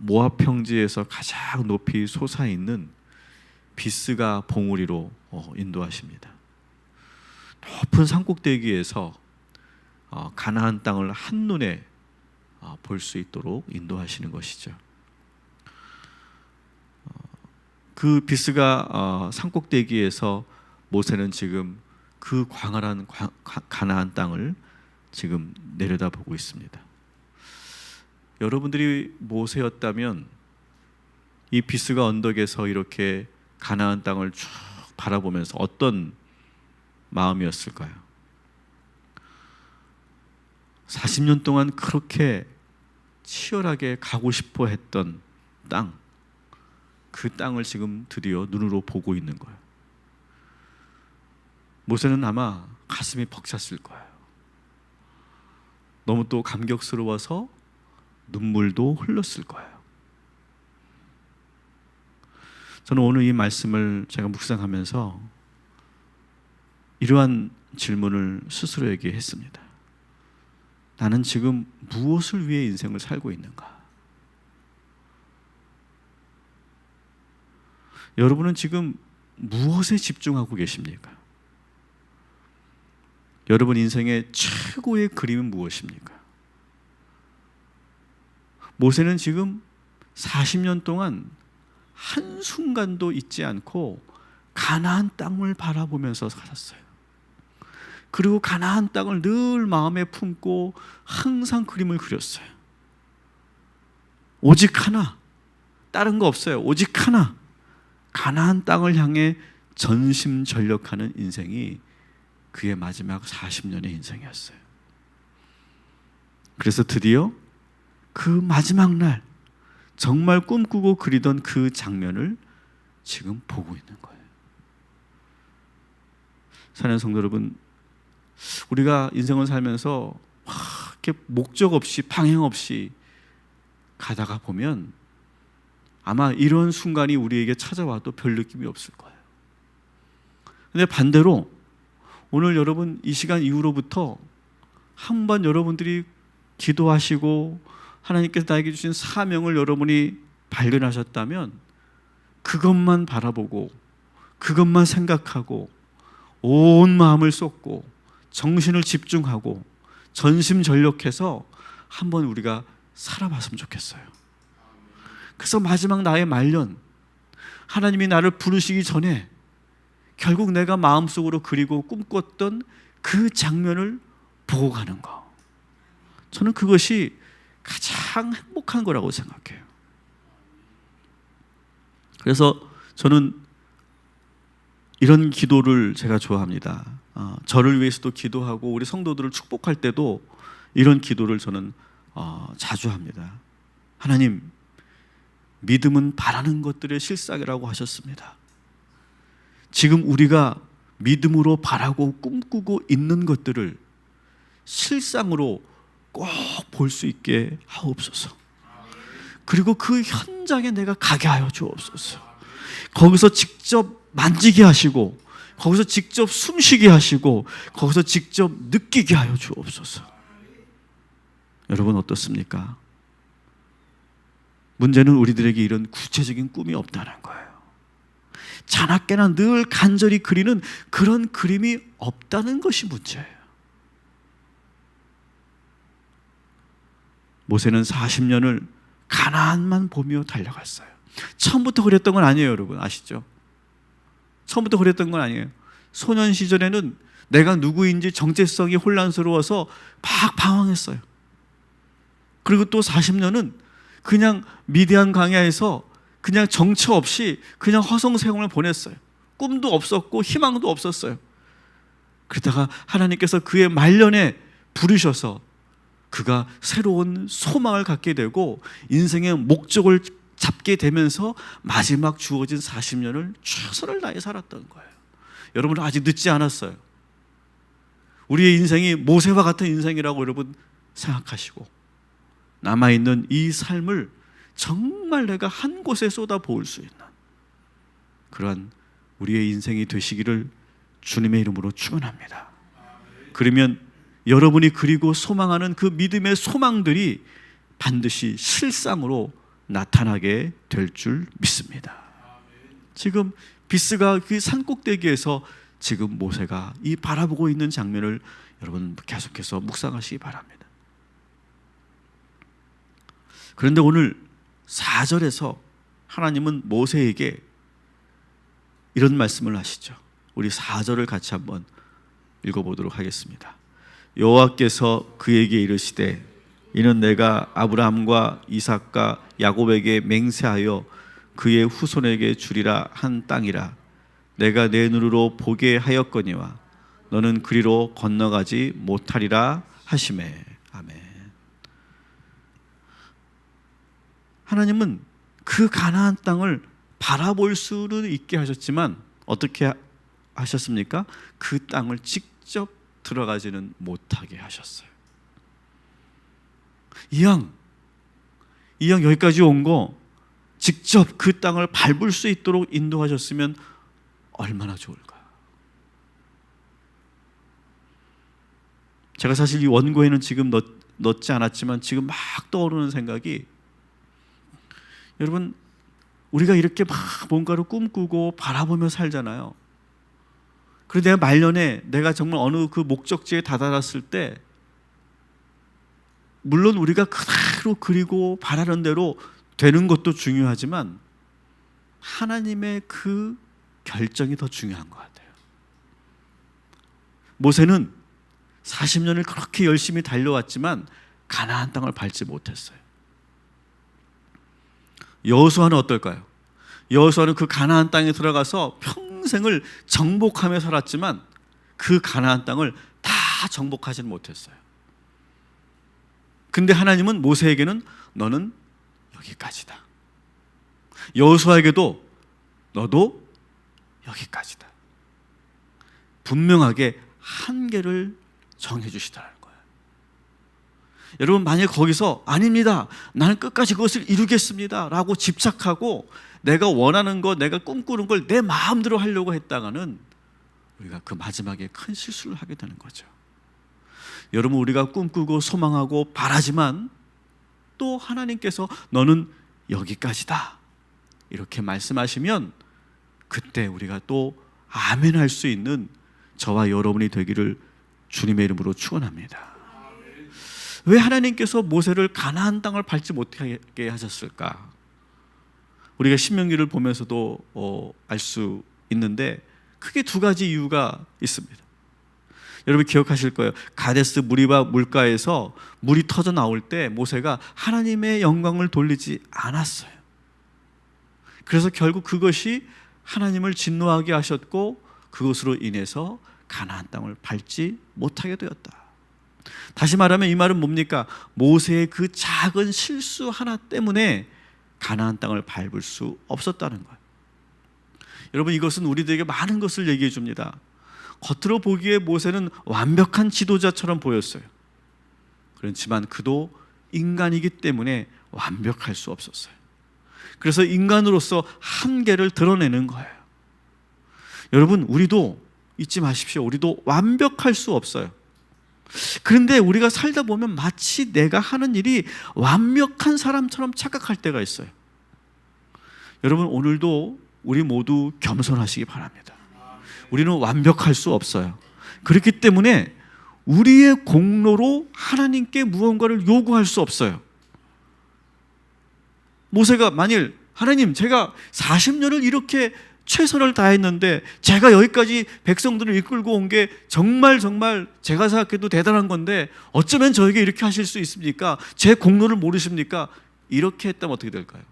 모압 평지에서 가장 높이 솟아있는 비스가 봉우리로 인도하십니다. 높은 산꼭대기에서 가나안 땅을 한눈에 볼 수 있도록 인도하시는 것이죠. 그 비스가 산꼭대기에서 모세는 지금 그 광활한 가나안 땅을 지금 내려다보고 있습니다. 여러분들이 모세였다면 이 비스가 언덕에서 이렇게 가나안 땅을 쭉 바라보면서 어떤 마음이었을까요? 40년 동안 그렇게 치열하게 가고 싶어 했던 땅, 그 땅을 지금 드디어 눈으로 보고 있는 거예요. 모세는 아마 가슴이 벅찼을 거예요. 너무 또 감격스러워서 눈물도 흘렀을 거예요. 저는 오늘 이 말씀을 제가 묵상하면서 이러한 질문을 스스로에게 했습니다. 나는 지금 무엇을 위해 인생을 살고 있는가? 여러분은 지금 무엇에 집중하고 계십니까? 여러분 인생의 최고의 그림은 무엇입니까? 모세는 지금 40년 동안 한순간도 잊지 않고 가나안 땅을 바라보면서 살았어요. 그리고 가나안 땅을 늘 마음에 품고 항상 그림을 그렸어요. 오직 하나, 다른 거 없어요. 오직 하나, 가나안 땅을 향해 전심전력하는 인생이 그의 마지막 40년의 인생이었어요. 그래서 드디어 그 마지막 날 정말 꿈꾸고 그리던 그 장면을 지금 보고 있는 거예요. 사랑하는 성도 여러분, 우리가 인생을 살면서 이렇게 목적 없이 방향 없이 가다가 보면 아마 이런 순간이 우리에게 찾아와도 별 느낌이 없을 거예요. 근데 반대로 오늘 여러분 이 시간 이후로부터 한번 여러분들이 기도하시고 하나님께서 나에게 주신 사명을 여러분이 발견하셨다면 그것만 바라보고 그것만 생각하고 온 마음을 쏟고 정신을 집중하고 전심전력해서 한번 우리가 살아봤으면 좋겠어요. 그래서 마지막 나의 말년, 하나님이 나를 부르시기 전에 결국 내가 마음속으로 그리고 꿈꿨던 그 장면을 보고 가는 거, 저는 그것이 가장 행복한 거라고 생각해요. 그래서 저는 이런 기도를 제가 좋아합니다. 저를 위해서도 기도하고 우리 성도들을 축복할 때도 이런 기도를 저는 자주 합니다. 하나님, 믿음은 바라는 것들의 실상이라고 하셨습니다. 지금 우리가 믿음으로 바라고 꿈꾸고 있는 것들을 실상으로 꼭 볼 수 있게 하옵소서. 그리고 그 현장에 내가 가게 하여 주옵소서. 거기서 직접 만지게 하시고, 거기서 직접 숨쉬게 하시고, 거기서 직접 느끼게 하여 주옵소서. 여러분 어떻습니까? 문제는 우리들에게 이런 구체적인 꿈이 없다는 거예요. 자나깨나 늘 간절히 그리는 그런 그림이 없다는 것이 문제예요. 모세는 40년을 가나안만 보며 달려갔어요. 처음부터 그랬던 건 아니에요, 여러분. 아시죠? 처음부터 그랬던 건 아니에요. 소년 시절에는 내가 누구인지 정체성이 혼란스러워서 막 방황했어요. 그리고 또 40년은 그냥 미디안 광야에서 그냥 정처 없이 그냥 허송세월을 보냈어요. 꿈도 없었고 희망도 없었어요. 그러다가 하나님께서 그의 말년에 부르셔서 그가 새로운 소망을 갖게 되고 인생의 목적을 잡게 되면서 마지막 주어진 40년을 최선을 다해 살았던 거예요. 여러분 아직 늦지 않았어요. 우리의 인생이 모세와 같은 인생이라고 여러분 생각하시고 남아있는 이 삶을 정말 내가 한 곳에 쏟아부을 수 있는 그러한 우리의 인생이 되시기를 주님의 이름으로 축원합니다. 그러면 여러분이 그리고 소망하는 그 믿음의 소망들이 반드시 실상으로 나타나게 될 줄 믿습니다. 지금 비스가 그 산꼭대기에서 지금 모세가 이 바라보고 있는 장면을 여러분 계속해서 묵상하시기 바랍니다. 그런데 오늘 4절에서 하나님은 모세에게 이런 말씀을 하시죠. 우리 4절을 같이 한번 읽어보도록 하겠습니다. 여호와께서 그에게 이르시되 이는 내가 아브라함과 이삭과 야곱에게 맹세하여 그의 후손에게 주리라 한 땅이라. 내가 내 눈으로 보게 하였거니와 너는 그리로 건너가지 못하리라 하시매. 아멘. 하나님은 그 가나안 땅을 바라볼 수는 있게 하셨지만 어떻게 하셨습니까? 그 땅을 직접 들어가지는 못하게 하셨어요. 이왕 여기까지 온 거 직접 그 땅을 밟을 수 있도록 인도하셨으면 얼마나 좋을까. 제가 사실 이 원고에는 지금 넣지 않았지만 지금 막 떠오르는 생각이, 여러분 우리가 이렇게 막 뭔가를 꿈꾸고 바라보며 살잖아요. 그리고 내가 말년에 내가 정말 어느 그 목적지에 다다랐을 때 물론 우리가 그대로 그리고 바라는 대로 되는 것도 중요하지만 하나님의 그 결정이 더 중요한 것 같아요. 모세는 40년을 그렇게 열심히 달려왔지만 가나안 땅을 밟지 못했어요. 여호수아는 어떨까요? 여호수아는 그 가나안 땅에 들어가서 평생을 정복하며 살았지만 그 가나안 땅을 다 정복하지는 못했어요. 근데 하나님은 모세에게는 너는 여기까지다. 여호수아에게도 너도 여기까지다. 분명하게 한계를 정해주시더라는 거예요. 여러분 만약 거기서 아닙니다, 나는 끝까지 그것을 이루겠습니다 라고 집착하고 내가 원하는 것, 내가 꿈꾸는 걸 내 마음대로 하려고 했다가는 우리가 그 마지막에 큰 실수를 하게 되는 거죠. 여러분 우리가 꿈꾸고 소망하고 바라지만 또 하나님께서 너는 여기까지다 이렇게 말씀하시면 그때 우리가 또 아멘 할 수 있는 저와 여러분이 되기를 주님의 이름으로 축원합니다. 왜 하나님께서 모세를 가나안 땅을 밟지 못하게 하셨을까? 우리가 신명기를 보면서도 알 수 있는데 크게 두 가지 이유가 있습니다. 여러분 기억하실 거예요. 가데스 무리바 물가에서 물이 터져 나올 때 모세가 하나님의 영광을 돌리지 않았어요. 그래서 결국 그것이 하나님을 진노하게 하셨고 그것으로 인해서 가나안 땅을 밟지 못하게 되었다. 다시 말하면 이 말은 뭡니까? 모세의 그 작은 실수 하나 때문에 가나안 땅을 밟을 수 없었다는 거예요. 여러분 이것은 우리들에게 많은 것을 얘기해 줍니다. 겉으로 보기에 모세는 완벽한 지도자처럼 보였어요. 그렇지만 그도 인간이기 때문에 완벽할 수 없었어요. 그래서 인간으로서 한계를 드러내는 거예요. 여러분 우리도 잊지 마십시오. 우리도 완벽할 수 없어요. 그런데 우리가 살다 보면 마치 내가 하는 일이 완벽한 사람처럼 착각할 때가 있어요. 여러분 오늘도 우리 모두 겸손하시기 바랍니다. 우리는 완벽할 수 없어요. 그렇기 때문에 우리의 공로로 하나님께 무언가를 요구할 수 없어요. 모세가 만일 하나님 제가 40년을 이렇게 최선을 다했는데 제가 여기까지 백성들을 이끌고 온 게 정말 제가 생각해도 대단한 건데 어쩌면 저에게 이렇게 하실 수 있습니까? 제 공로를 모르십니까? 이렇게 했다면 어떻게 될까요?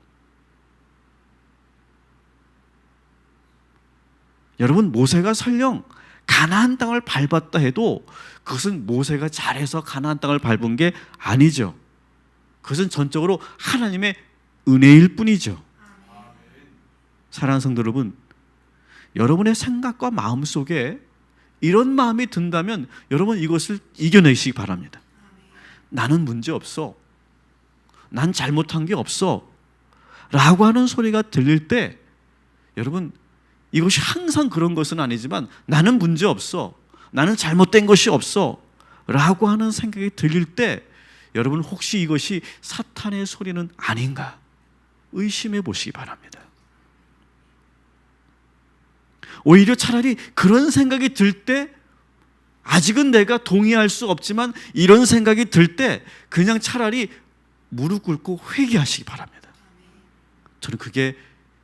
여러분 모세가 설령 가나안 땅을 밟았다 해도 그것은 모세가 잘해서 가나안 땅을 밟은 게 아니죠. 그것은 전적으로 하나님의 은혜일 뿐이죠. 사랑하는 성도 여러분, 여러분의 생각과 마음 속에 이런 마음이 든다면 여러분 이것을 이겨내시기 바랍니다. 나는 문제 없어, 난 잘못한 게 없어 라고 하는 소리가 들릴 때 여러분 이것이 항상 그런 것은 아니지만 나는 문제 없어, 나는 잘못된 것이 없어 라고 하는 생각이 들릴 때 여러분 혹시 이것이 사탄의 소리는 아닌가? 의심해 보시기 바랍니다. 오히려 차라리 그런 생각이 들 때, 아직은 내가 동의할 수 없지만 이런 생각이 들 때 그냥 차라리 무릎 꿇고 회개하시기 바랍니다. 저는 그게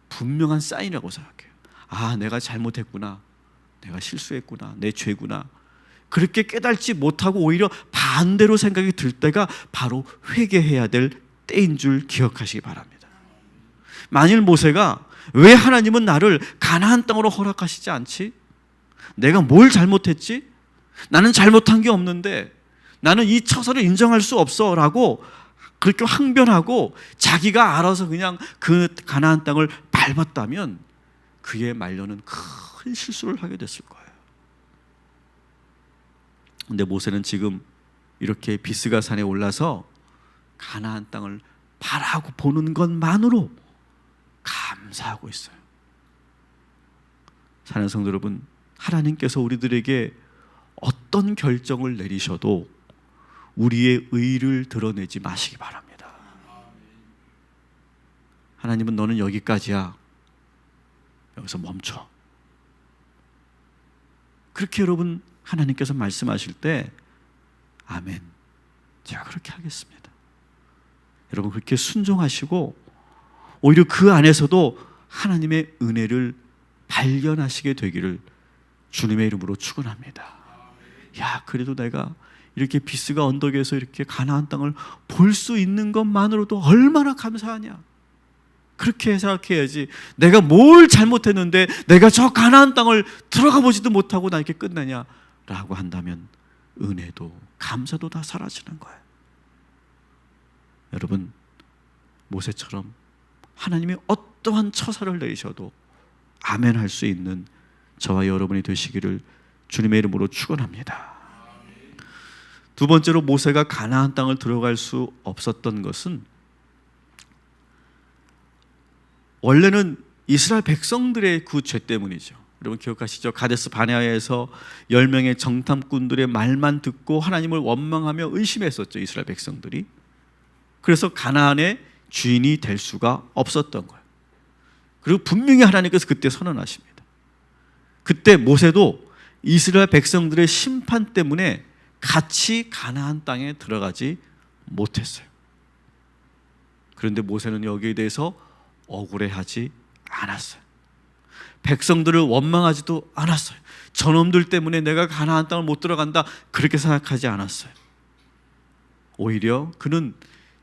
분명한 사인이라고 생각해요. 아, 내가 잘못했구나, 내가 실수했구나, 내 죄구나. 그렇게 깨닫지 못하고 오히려 반대로 생각이 들 때가 바로 회개해야 될 때인 줄 기억하시기 바랍니다. 만일 모세가 왜 하나님은 나를 가나안 땅으로 허락하시지 않지? 내가 뭘 잘못했지? 나는 잘못한 게 없는데, 나는 이 처사를 인정할 수 없어 라고 그렇게 항변하고 자기가 알아서 그냥 그 가나안 땅을 밟았다면 그의 말년은 큰 실수를 하게 됐을 거예요. 근데 모세는 지금 이렇게 비스가 산에 올라서 가나안 땅을 바라고 보는 것만으로 감사하고 있어요. 사랑하는 성도 여러분, 하나님께서 우리들에게 어떤 결정을 내리셔도 우리의 의를 드러내지 마시기 바랍니다. 하나님은 너는 여기까지야, 여기서 멈춰. 그렇게 여러분 하나님께서 말씀하실 때 아멘, 제가 그렇게 하겠습니다. 여러분 그렇게 순종하시고 오히려 그 안에서도 하나님의 은혜를 발견하시게 되기를 주님의 이름으로 축원합니다. 야, 그래도 내가 이렇게 비스가 언덕에서 이렇게 가나안 땅을 볼 수 있는 것만으로도 얼마나 감사하냐. 그렇게 생각해야지, 내가 뭘 잘못했는데 내가 저 가나안 땅을 들어가 보지도 못하고 나 이렇게 끝나냐 라고 한다면 은혜도 감사도 다 사라지는 거예요. 여러분, 모세처럼 하나님이 어떠한 처사를 내리셔도 아멘 할 수 있는 저와 여러분이 되시기를 주님의 이름으로 축원합니다. 두 번째로 모세가 가나안 땅을 들어갈 수 없었던 것은, 원래는 이스라엘 백성들의 그 죄 때문이죠. 여러분 기억하시죠? 가데스 바네아에서 10명의 정탐꾼들의 말만 듣고 하나님을 원망하며 의심했었죠, 이스라엘 백성들이. 그래서 가나안의 주인이 될 수가 없었던 거예요. 그리고 분명히 하나님께서 그때 선언하십니다. 그때 모세도 이스라엘 백성들의 심판 때문에 같이 가나안 땅에 들어가지 못했어요. 그런데 모세는 여기에 대해서 억울해하지 않았어요. 백성들을 원망하지도 않았어요. 저놈들 때문에 내가 가나안 땅을 못 들어간다, 그렇게 생각하지 않았어요. 오히려 그는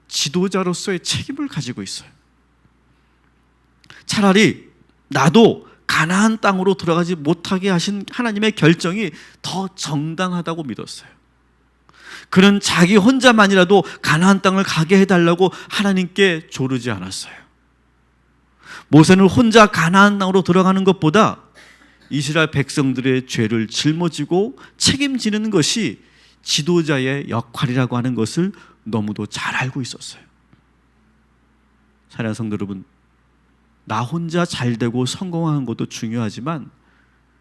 지도자로서의 책임을 가지고 있어요. 차라리 나도 가나안 땅으로 들어가지 못하게 하신 하나님의 결정이 더 정당하다고 믿었어요. 그는 자기 혼자만이라도 가나안 땅을 가게 해달라고 하나님께 조르지 않았어요. 모세는 혼자 가나안 땅으로 들어가는 것보다 이스라엘 백성들의 죄를 짊어지고 책임지는 것이 지도자의 역할이라고 하는 것을 너무도 잘 알고 있었어요. 사랑하는 성도 여러분, 나 혼자 잘되고 성공하는 것도 중요하지만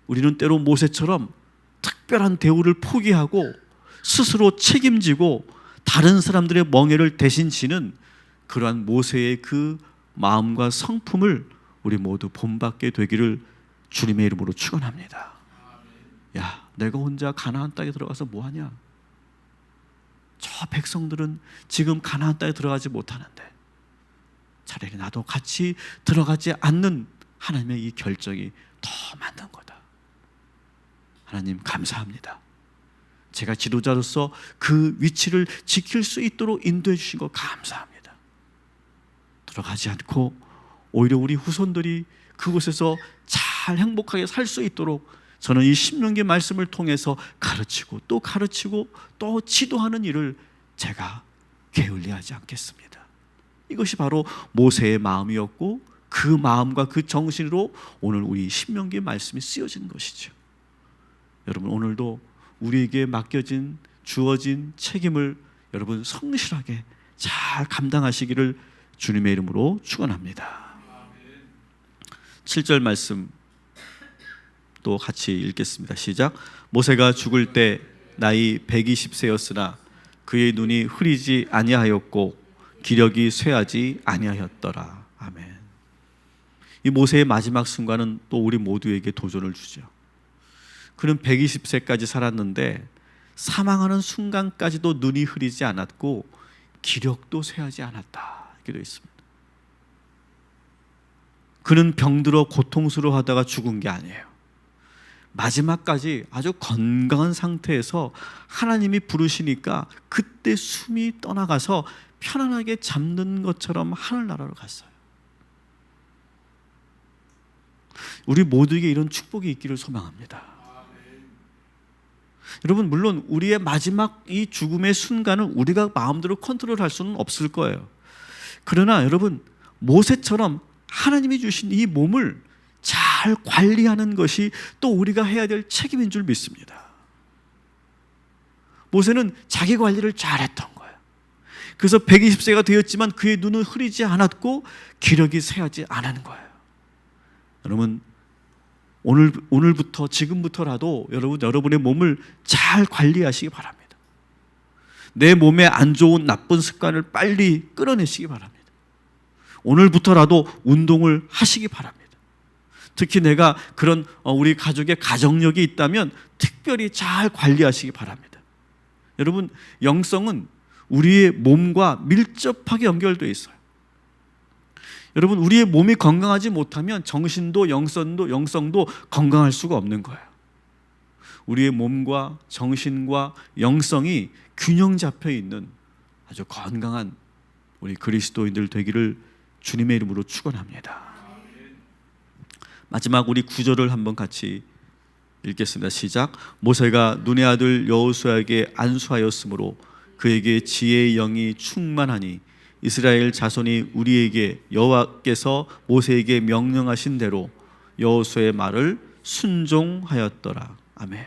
우리는 때로 모세처럼 특별한 대우를 포기하고 스스로 책임지고 다른 사람들의 멍에를 대신 지는 그러한 모세의 그 마음과 성품을 우리 모두 본받게 되기를 주님의 이름으로 축원합니다. 야, 내가 혼자 가나안 땅에 들어가서 뭐하냐? 저 백성들은 지금 가나안 땅에 들어가지 못하는데 차라리 나도 같이 들어가지 않는 하나님의 이 결정이 더 맞는 거다. 하나님 감사합니다. 제가 지도자로서 그 위치를 지킬 수 있도록 인도해 주신 거 감사합니다. 들어가지 않고 오히려 우리 후손들이 그곳에서 잘 행복하게 살 수 있도록 저는 이 신명기 말씀을 통해서 가르치고 또 가르치고 또 지도하는 일을 제가 게을리하지 않겠습니다. 이것이 바로 모세의 마음이었고 그 마음과 그 정신으로 오늘 우리 신명기 말씀이 쓰여진 것이죠. 여러분, 오늘도 우리에게 맡겨진 주어진 책임을 여러분 성실하게 잘 감당하시기를 주님의 이름으로 축원합니다. 7절 말씀 또 같이 읽겠습니다. 시작. 모세가 죽을 때 나이 120세였으나 그의 눈이 흐리지 아니하였고 기력이 쇠하지 아니하였더라. 아멘. 이 모세의 마지막 순간은 또 우리 모두에게 도전을 주죠. 그는 120세까지 살았는데 사망하는 순간까지도 눈이 흐리지 않았고 기력도 쇠하지 않았다 이렇게 되어 있습니다. 그는 병들어 고통스러워하다가 죽은 게 아니에요. 마지막까지 아주 건강한 상태에서 하나님이 부르시니까 그때 숨이 떠나가서 편안하게 잠든 것처럼 하늘나라로 갔어요. 우리 모두에게 이런 축복이 있기를 소망합니다. 여러분, 물론 우리의 마지막 이 죽음의 순간을 우리가 마음대로 컨트롤할 수는 없을 거예요. 그러나 여러분, 모세처럼 하나님이 주신 이 몸을 잘 관리하는 것이 또 우리가 해야 될 책임인 줄 믿습니다. 모세는 자기 관리를 잘했던 거예요. 그래서 120세가 되었지만 그의 눈은 흐리지 않았고 기력이 쇠하지 않은 거예요. 여러분, 오늘부터 지금부터라도 여러분의 몸을 잘 관리하시기 바랍니다. 내 몸에 안 좋은 나쁜 습관을 빨리 끌어내시기 바랍니다. 오늘부터라도 운동을 하시기 바랍니다. 특히 내가 그런 우리 가족의 가정력이 있다면 특별히 잘 관리하시기 바랍니다. 여러분, 영성은 우리의 몸과 밀접하게 연결되어 있어요. 여러분, 우리의 몸이 건강하지 못하면 정신도 영성도 건강할 수가 없는 거예요. 우리의 몸과 정신과 영성이 균형 잡혀 있는 아주 건강한 우리 그리스도인들 되기를 주님의 이름으로 축원합니다. 마지막 우리 구절을 한번 같이 읽겠습니다. 시작. 모세가 눈의 아들 여호수아에게 안수하였으므로 그에게 지혜의 영이 충만하니 이스라엘 자손이 우리에게 여호와께서 모세에게 명령하신 대로 여호수아의 말을 순종하였더라. 아멘.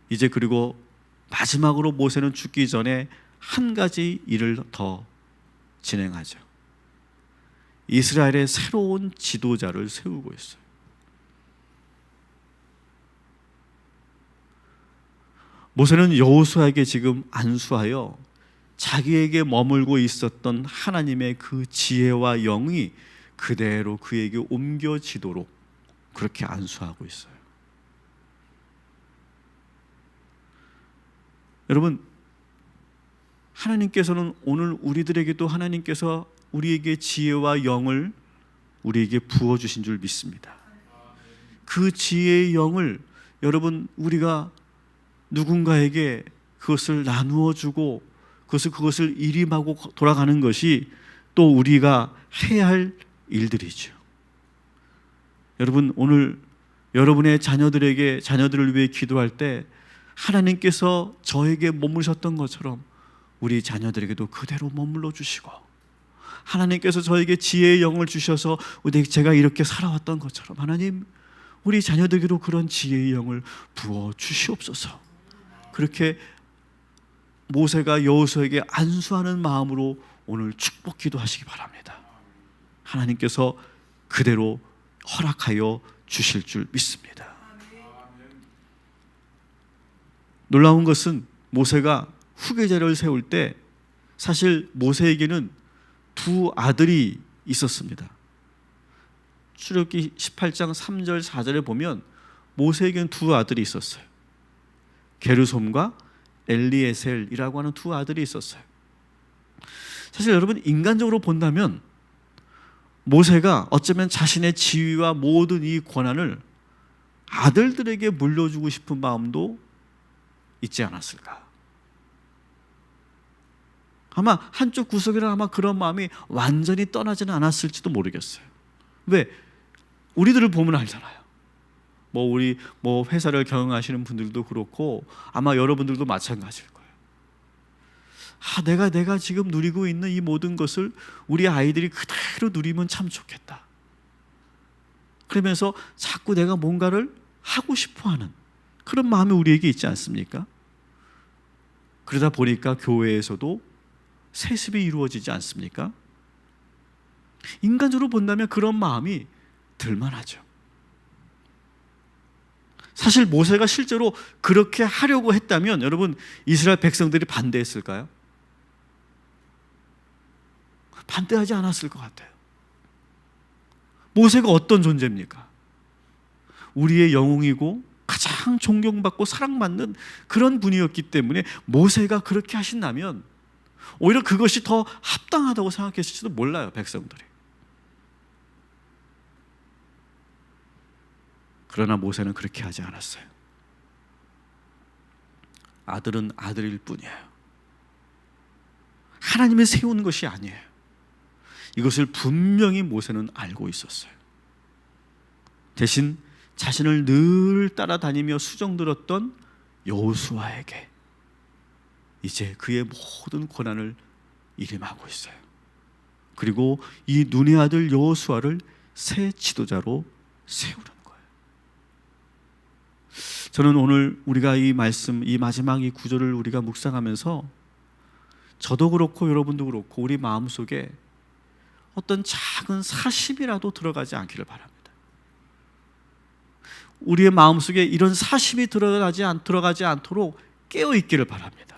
이제 그리고 마지막으로 모세는 죽기 전에 한 가지 일을 더 진행하죠. 이스라엘의 새로운 지도자를 세우고 있어요. 모세는 여호수아에게 지금 안수하여 자기에게 머물고 있었던 하나님의 그 지혜와 영이 그대로 그에게 옮겨지도록 그렇게 안수하고 있어요. 여러분, 하나님께서는 오늘 우리들에게도 하나님께서 우리에게 지혜와 영을 우리에게 부어주신 줄 믿습니다. 그 지혜의 영을 여러분, 우리가 누군가에게 그것을 나누어 주고 그것을 일임하고 돌아가는 것이 또 우리가 해야 할 일들이죠. 여러분, 오늘 여러분의 자녀들을 위해 기도할 때 하나님께서 저에게 머무르셨던 것처럼 우리 자녀들에게도 그대로 머물러 주시고, 하나님께서 저에게 지혜의 영을 주셔서 제가 이렇게 살아왔던 것처럼 하나님, 우리 자녀들에게도 그런 지혜의 영을 부어 주시옵소서. 그렇게 모세가 여호수아에게 안수하는 마음으로 오늘 축복 기도하시기 바랍니다. 하나님께서 그대로 허락하여 주실 줄 믿습니다. 놀라운 것은 모세가 후계자를 세울 때 사실 모세에게는 두 아들이 있었습니다. 출애굽기 18장 3절 4절에 보면 모세에게는 두 아들이 있었어요. 게르솜과 엘리에셀이라고 하는 두 아들이 있었어요. 사실 여러분, 인간적으로 본다면 모세가 어쩌면 자신의 지위와 모든 이 권한을 아들들에게 물려주고 싶은 마음도 있지 않았을까? 아마 한쪽 구석에는 아마 그런 마음이 완전히 떠나지는 않았을지도 모르겠어요. 왜? 우리들을 보면 알잖아요. 우리 회사를 경영하시는 분들도 그렇고 아마 여러분들도 마찬가지일 거예요. 내가 지금 누리고 있는 이 모든 것을 우리 아이들이 그대로 누리면 참 좋겠다. 그러면서 자꾸 내가 뭔가를 하고 싶어하는 그런 마음이 우리에게 있지 않습니까? 그러다 보니까 교회에서도 세습이 이루어지지 않습니까? 인간적으로 본다면 그런 마음이 들만하죠. 사실 모세가 실제로 그렇게 하려고 했다면 여러분, 이스라엘 백성들이 반대했을까요? 반대하지 않았을 것 같아요. 모세가 어떤 존재입니까? 우리의 영웅이고 가장 존경받고 사랑받는 그런 분이었기 때문에 모세가 그렇게 하신다면 오히려 그것이 더 합당하다고 생각했을지도 몰라요, 백성들이. 그러나 모세는 그렇게 하지 않았어요. 아들은 아들일 뿐이에요. 하나님이 세운 것이 아니에요. 이것을 분명히 모세는 알고 있었어요. 대신 자신을 늘 따라다니며 수정들었던 여호수아에게 이제 그의 모든 권한을 이임하고 있어요. 그리고 이 눈의 아들 여호수아를 새 지도자로 세우는 거예요. 저는 오늘 우리가 이 말씀, 이 마지막 이 구절을 우리가 묵상하면서 저도 그렇고 여러분도 그렇고 우리 마음속에 어떤 작은 사심이라도 들어가지 않기를 바랍니다. 우리의 마음속에 이런 사심이 들어가지 않도록 깨어있기를 바랍니다.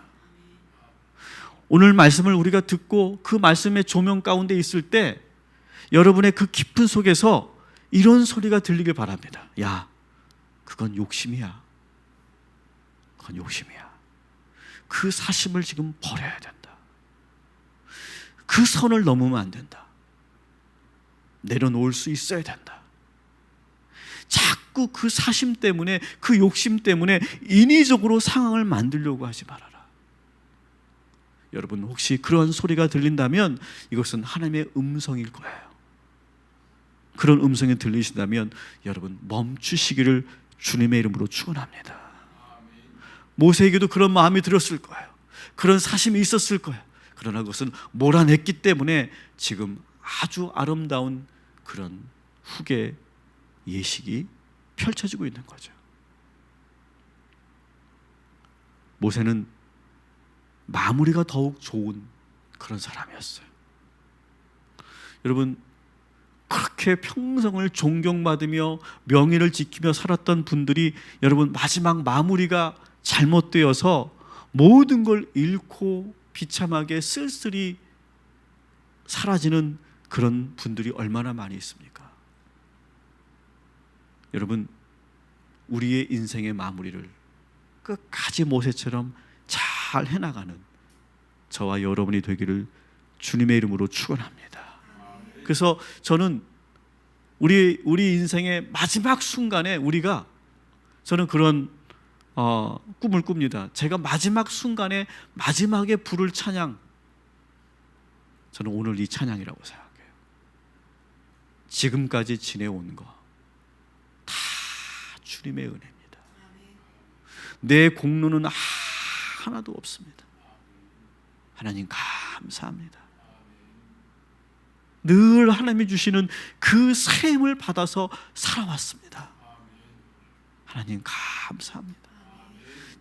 오늘 말씀을 우리가 듣고 그 말씀의 조명 가운데 있을 때 여러분의 그 깊은 속에서 이런 소리가 들리길 바랍니다. 야, 그건 욕심이야. 그건 욕심이야. 그 사심을 지금 버려야 된다. 그 선을 넘으면 안 된다. 내려놓을 수 있어야 된다. 자꾸 그 사심 때문에, 그 욕심 때문에 인위적으로 상황을 만들려고 하지 말아라. 여러분, 혹시 그런 소리가 들린다면 이것은 하나님의 음성일 거예요. 그런 음성이 들리신다면 여러분 멈추시기를 주님의 이름으로 축원합니다. 모세에게도 그런 마음이 들었을 거예요. 그런 사심이 있었을 거예요. 그러나 그것은 몰아냈기 때문에 지금 아주 아름다운 그런 후계 예식이 펼쳐지고 있는 거죠. 모세는 마무리가 더욱 좋은 그런 사람이었어요. 여러분, 그렇게 평생을 존경받으며 명예를 지키며 살았던 분들이 여러분 마지막 마무리가 잘못되어서 모든 걸 잃고 비참하게 쓸쓸히 사라지는 그런 분들이 얼마나 많이 있습니까? 여러분, 우리의 인생의 마무리를 끝까지 모세처럼 잘 해나가는 저와 여러분이 되기를 주님의 이름으로 축원합니다. 그래서 저는 우리 인생의 마지막 순간에 저는 그런 꿈을 꿉니다. 제가 마지막 순간에 마지막에 부를 찬양, 저는 오늘 이 찬양이라고 생각해요. 지금까지 지내온 거 다 주님의 은혜입니다. 내 공로는 하나도 없습니다. 하나님 감사합니다. 늘 하나님이 주시는 그 샘을 받아서 살아왔습니다. 하나님 감사합니다.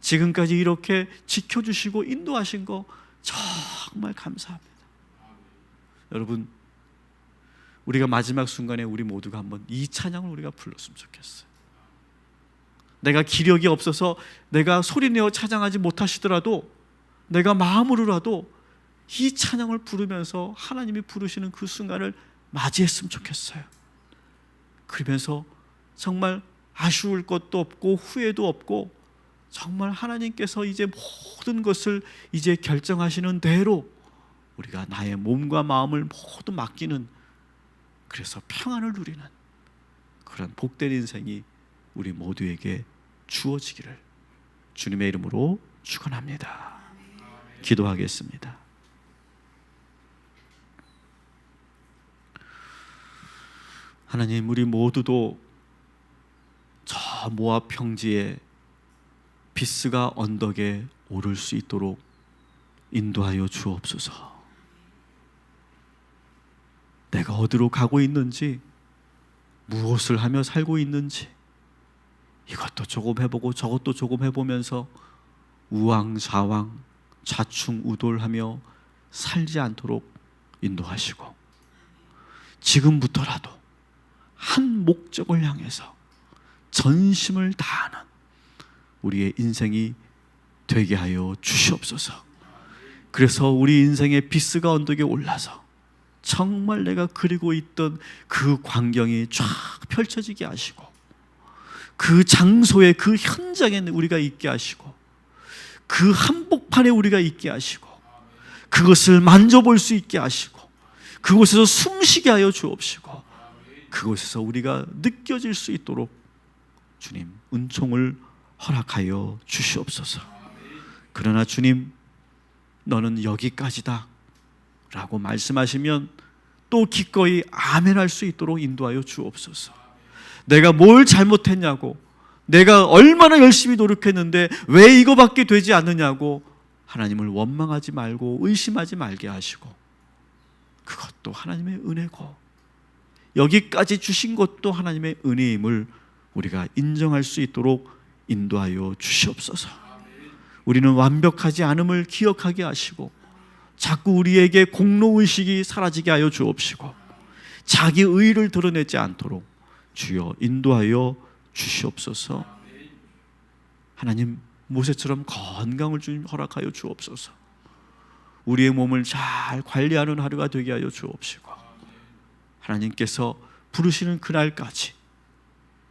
지금까지 이렇게 지켜주시고 인도하신 거 정말 감사합니다. 여러분, 우리가 마지막 순간에 우리 모두가 한번 이 찬양을 우리가 불렀으면 좋겠어요. 내가 기력이 없어서 내가 소리내어 찬양하지 못하시더라도 내가 마음으로라도 이 찬양을 부르면서 하나님이 부르시는 그 순간을 맞이했으면 좋겠어요. 그러면서 정말 아쉬울 것도 없고 후회도 없고 정말 하나님께서 이제 모든 것을 이제 결정하시는 대로 우리가 나의 몸과 마음을 모두 맡기는, 그래서 평안을 누리는 그런 복된 인생이 우리 모두에게 주어지기를 주님의 이름으로 축원합니다. 기도하겠습니다. 하나님, 우리 모두도 저 모압 평지에 비스가 언덕에 오를 수 있도록 인도하여 주옵소서. 내가 어디로 가고 있는지, 무엇을 하며 살고 있는지 이것도 조금 해보고 저것도 조금 해보면서 우왕좌왕 좌충우돌하며 살지 않도록 인도하시고, 지금부터라도 한 목적을 향해서 전심을 다하는 우리의 인생이 되게 하여 주시옵소서. 그래서 우리 인생의 비스가 언덕에 올라서 정말 내가 그리고 있던 그 광경이 쫙 펼쳐지게 하시고, 그 장소에, 그 현장에 우리가 있게 하시고, 그 한복판에 우리가 있게 하시고, 그것을 만져볼 수 있게 하시고, 그곳에서 숨쉬게 하여 주옵시고, 그곳에서 우리가 느껴질 수 있도록 주님 은총을 허락하여 주시옵소서. 그러나 주님, 너는 여기까지다 라고 말씀하시면 또 기꺼이 아멘할 수 있도록 인도하여 주옵소서. 내가 뭘 잘못했냐고, 내가 얼마나 열심히 노력했는데 왜 이거밖에 되지 않느냐고 하나님을 원망하지 말고 의심하지 말게 하시고, 그것도 하나님의 은혜고 여기까지 주신 것도 하나님의 은혜임을 우리가 인정할 수 있도록 인도하여 주시옵소서. 우리는 완벽하지 않음을 기억하게 하시고, 자꾸 우리에게 공로의식이 사라지게 하여 주옵시고, 자기 의의를 드러내지 않도록 주여 인도하여 주시옵소서. 하나님, 모세처럼 건강을 주님 허락하여 주옵소서. 우리의 몸을 잘 관리하는 하루가 되게 하여 주옵시고, 하나님께서 부르시는 그날까지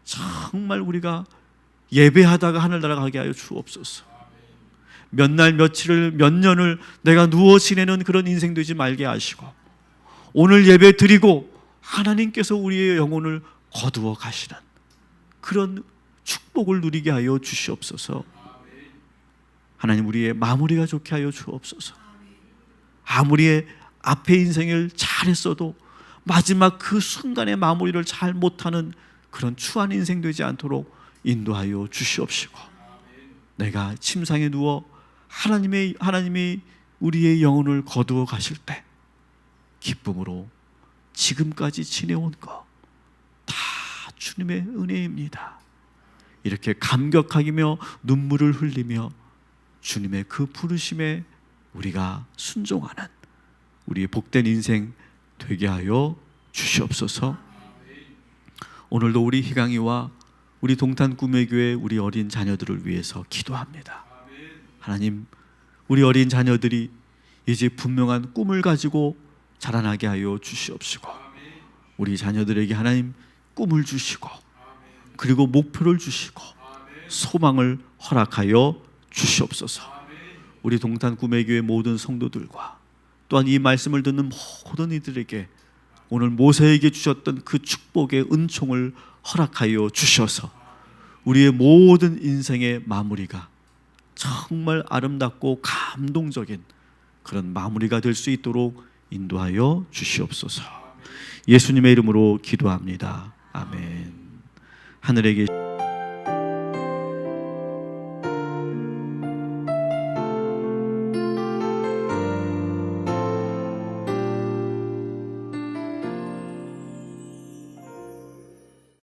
정말 우리가 예배하다가 하늘나라 가게 하여 주옵소서. 몇 날 며칠을 몇 년을 내가 누워 지내는 그런 인생 되지 말게 하시고, 오늘 예배 드리고 하나님께서 우리의 영혼을 거두어 가시는 그런 축복을 누리게 하여 주시옵소서. 하나님, 우리의 마무리가 좋게 하여 주옵소서. 아무리 앞에 인생을 잘했어도 마지막 그 순간의 마무리를 잘 못하는 그런 추한 인생 되지 않도록 인도하여 주시옵시고, 내가 침상에 누워 하나님이 우리의 영혼을 거두어 가실 때 기쁨으로 지금까지 지내온 거 다 주님의 은혜입니다. 이렇게 감격하며 눈물을 흘리며 주님의 그 부르심에 우리가 순종하는 우리의 복된 인생 되게 하여 주시옵소서. 오늘도 우리 희강이와 우리 동탄 꿈의교회 우리 어린 자녀들을 위해서 기도합니다. 하나님, 우리 어린 자녀들이 이제 분명한 꿈을 가지고 자라나게 하여 주시옵시고, 우리 자녀들에게 하나님 꿈을 주시고, 그리고 목표를 주시고 소망을 허락하여 주시옵소서. 우리 동탄 꿈의교회 모든 성도들과 또한 이 말씀을 듣는 모든 이들에게 오늘 모세에게 주셨던 그 축복의 은총을 허락하여 주셔서 우리의 모든 인생의 마무리가 정말 아름답고 감동적인 그런 마무리가 될 수 있도록 인도하여 주시옵소서. 예수님의 이름으로 기도합니다. 아멘. 하늘에 계신